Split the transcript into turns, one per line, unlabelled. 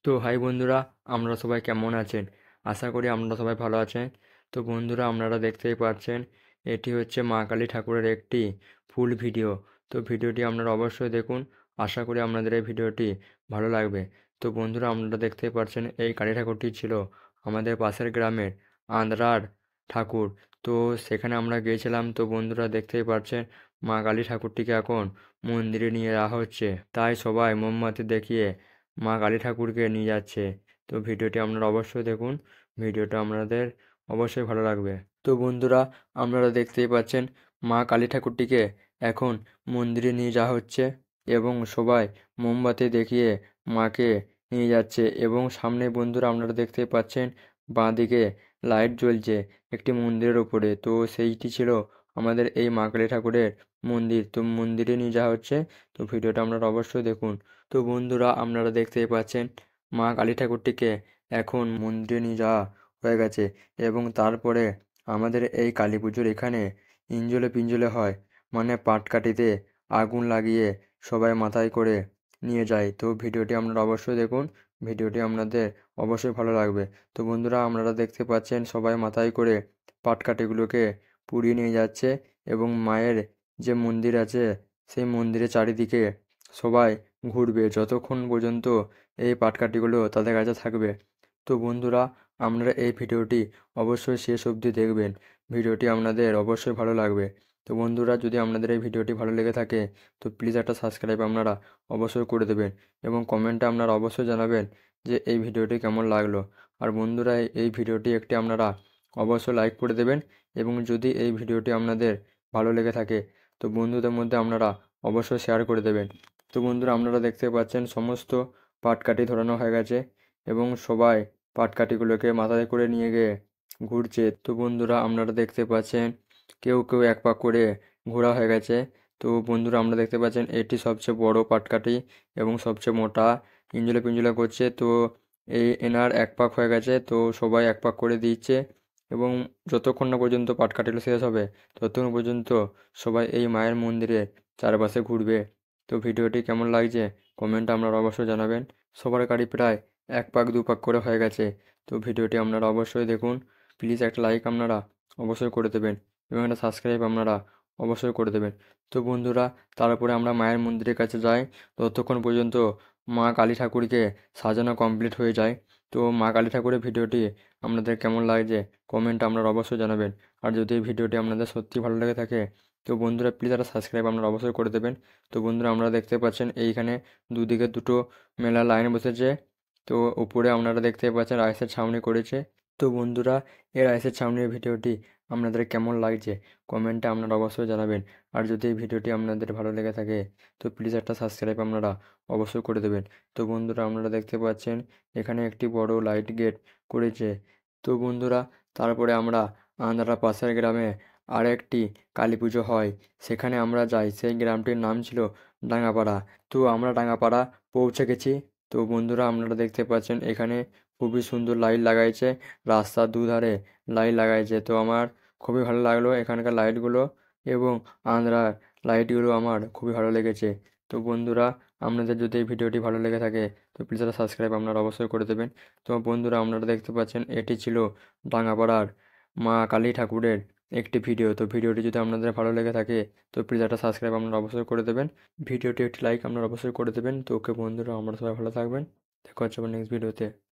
তো হাই বন্ধুরা, আপনারা সবাই কেমন আছেন? আশা করি আপনারা সবাই ভালো আছেন। তো বন্ধুরা, আপনারা দেখতেই পাচ্ছেন এটি হচ্ছে মা কালী ঠাকুরের একটি ফুল ভিডিও। তো ভিডিওটি আপনারা অবশ্যই দেখুন। আশা করি আপনাদের এই ভিডিওটি ভালো লাগবে। তো বন্ধুরা, আপনারা দেখতেই পাচ্ছেন এই কালী ঠাকুরটি ছিল আমাদের পাশের গ্রামের আন্দ্রার ঠাকুর। তো সেখানে আমরা গিয়েছিলাম। তো বন্ধুরা দেখতেই পাচ্ছেন মা কালী ঠাকুরটিকে এখন মন্দিরে নিয়ে যাওয়া হচ্ছে। তাই সবাই মোমবাতি দেখিয়ে মা কালী ঠাকুরকে নিয়ে যাচ্ছে। তো ভিডিওটি আপনারা অবশ্যই দেখুন। ভিডিওটা আপনাদের অবশ্যই ভালো লাগবে। তো বন্ধুরা, আপনারা দেখতেই পাচ্ছেন মা কালী ঠাকুরটিকে এখন মন্দিরে নিয়ে যাওয়া হচ্ছে এবং সবাই মোমবাতি দেখিয়ে মাকে নিয়ে যাচ্ছে এবং সামনে বন্ধুরা আপনারা দেখতেই পাচ্ছেন বাঁদিকে লাইট জ্বলছে একটি মন্দিরের উপরে। তো সেইটি ছিল আমাদের এই মা কালী ঠাকুরের মন্দির। তো মন্দিরে নিয়ে যাওয়া হচ্ছে। তো ভিডিওটা আপনারা অবশ্যই দেখুন। তো বন্ধুরা, আপনারা দেখতেই পাচ্ছেন মা কালী ঠাকুরটিকে এখন মন্দিরে নিয়ে যাওয়া হয়ে গেছে এবং তারপরে আমাদের এই কালী পুজোর এখানে ইঞ্জলে পিঞ্জলে হয়, মানে পাটকাঠিতে আগুন লাগিয়ে সবাই মাথায় করে নিয়ে যায়। তো ভিডিওটি আপনারা অবশ্যই দেখুন। ভিডিওটি আপনাদের অবশ্যই ভালো লাগবে। তো বন্ধুরা, আপনারা দেখতে পাচ্ছেন সবাই মাথায় করে পাটকাঠিগুলোকে পুড়িয়ে নিয়ে যাচ্ছে এবং মায়ের যে মন্দির আছে সেই মন্দিরের চারিদিকে সবাই ঘুরবে যতক্ষণ পর্যন্ত এই পাটকাঠিগুলো তাদের কাছে থাকবে। তো বন্ধুরা, আপনারা এই ভিডিওটি অবশ্যই শেষ অবধি দেখবেন। ভিডিওটি আপনাদের অবশ্যই ভালো লাগবে। তো বন্ধুরা, যদি আপনাদের এই ভিডিওটি ভালো লেগে থাকে তো প্লিজ একটা সাবস্ক্রাইব আপনারা অবশ্যই করে দেবেন এবং কমেন্টে আপনারা অবশ্যই জানাবেন যে এই ভিডিওটি কেমন লাগলো। আর বন্ধুরা, এই ভিডিওটি একটি আপনারা অবশ্যই লাইক করে দেবেন এবং যদি এই ভিডিওটি আপনাদের ভালো লেগে থাকে তো বন্ধুদের মধ্যে আপনারা অবশ্যই শেয়ার করে দেবেন। তো বন্ধুরা, আপনারা দেখতে পাচ্ছেন সমস্ত পাটকাঠি ধরানো হয়ে গেছে এবং সবাই পাটকাঠিগুলোকে মাথায় করে নিয়ে গিয়ে ঘুরছে। তো বন্ধুরা, আপনারা দেখতে পাচ্ছেন কেউ কেউ এক পাক করে ঘোরা হয়ে গেছে। তো বন্ধুরা, আমরা দেখতে পাচ্ছেন এটি সবচেয়ে বড় পাটকাঠি এবং সবচেয়ে মোটা, ইঞ্জলে পিঞ্জলে করছে। তো এনার এক পাক হয়ে গেছে। তো সবাই এক পাক করে দিচ্ছে এবং যতক্ষণ না পর্যন্ত পাটকাঠিগুলো শেষ হবে ততক্ষণ পর্যন্ত সবাই এই মায়ের মন্দিরে চারপাশে ঘুরবে। তো ভিডিওটি কেমন লাগছে কমেন্টে আপনারা অবশ্যই জানাবেন। সবার গাড়ি প্রায় এক পাক দু পাক করে হয়ে গেছে। তো ভিডিওটি আপনারা অবশ্যই দেখুন। প্লিজ একটা লাইক আপনারা অবশ্যই করে দেবেন এবং একটা সাবস্ক্রাইব আপনারা অবশ্যই করে দেবেন। তো বন্ধুরা, তারপরে আমরা মায়ের মন্দিরের কাছে যাই ততক্ষণ পর্যন্ত মা কালী ঠাকুরকে সাজানো কমপ্লিট হয়ে যায়। তো মা কালী ঠাকুরের ভিডিওটি আপনাদের কেমন লাগছে কমেন্টে আপনারা অবশ্যই জানাবেন। আর যদি এই ভিডিওটি আপনাদের সত্যি ভালো লেগে থাকে তো বন্ধুরা প্লিজ একটা সাবস্ক্রাইব আপনারা অবশ্যই করে দেবেন। তো বন্ধুরা, আপনারা দেখতে পাচ্ছেন এইখানে দুদিকে দুটো মেলা লাইন বসেছে। তো উপরে আপনারা দেখতে পাচ্ছেন রাইসের ছাউনি করেছে। তো বন্ধুরা, এই রাইসের ছাউনির ভিডিওটি আপনাদের কেমন লাগছে কমেন্টে আপনারা অবশ্যই জানাবেন। আর যদি এই ভিডিওটি আপনাদের ভালো লেগে থাকে তো প্লিজ একটা সাবস্ক্রাইব আপনারা অবশ্যই করে দেবেন। তো বন্ধুরা, আপনারা দেখতে পাচ্ছেন এখানে একটি বড় লাইট গেট করেছে। তো বন্ধুরা, তারপরে আমরা পাশের গ্রামে আরেকটি কালী পুজো হয়, সেখানে আমরা যাই। সেই গ্রামটির নাম ছিল ডাঙ্গাপাড়া। তো আমরা ডাঙ্গাপাড়া পৌঁছে গেছি। তো বন্ধুরা, আপনারা দেখতে পাচ্ছেন এখানে খুবই সুন্দর লাইট লাগাইছে, রাস্তার দুধারে লাইট লাগাইছে। তো আমার খুবই ভালো লাগলো এখানকার লাইটগুলো এবং আন্ধ্রার লাইটগুলো আমার খুবই ভালো লেগেছে। তো বন্ধুরা, আপনাদের যদি এই ভিডিওটি ভালো লেগে থাকে তো প্লিজ একটা সাবস্ক্রাইব আপনারা অবশ্যই করে দেবেন। তো বন্ধুরা, আপনারা দেখতে পাচ্ছেন এটি ছিল ডাঙ্গাপাড়ার মা কালী ঠাকুরের একটি ভিডিও। তো ভিডিওটি যদি আপনাদের ভালো লেগে থাকে তো প্লিজ একটা সাবস্ক্রাইব আপনারা অবশ্যই করে দেবেন। ভিডিওটি একটি লাইক আপনারা অবশ্যই করে দেবেন। তো ওকে বন্ধুরা, আমরা সবাই ভালো থাকবেন। দেখা হচ্ছে আবার নেক্সট ভিডিওতে।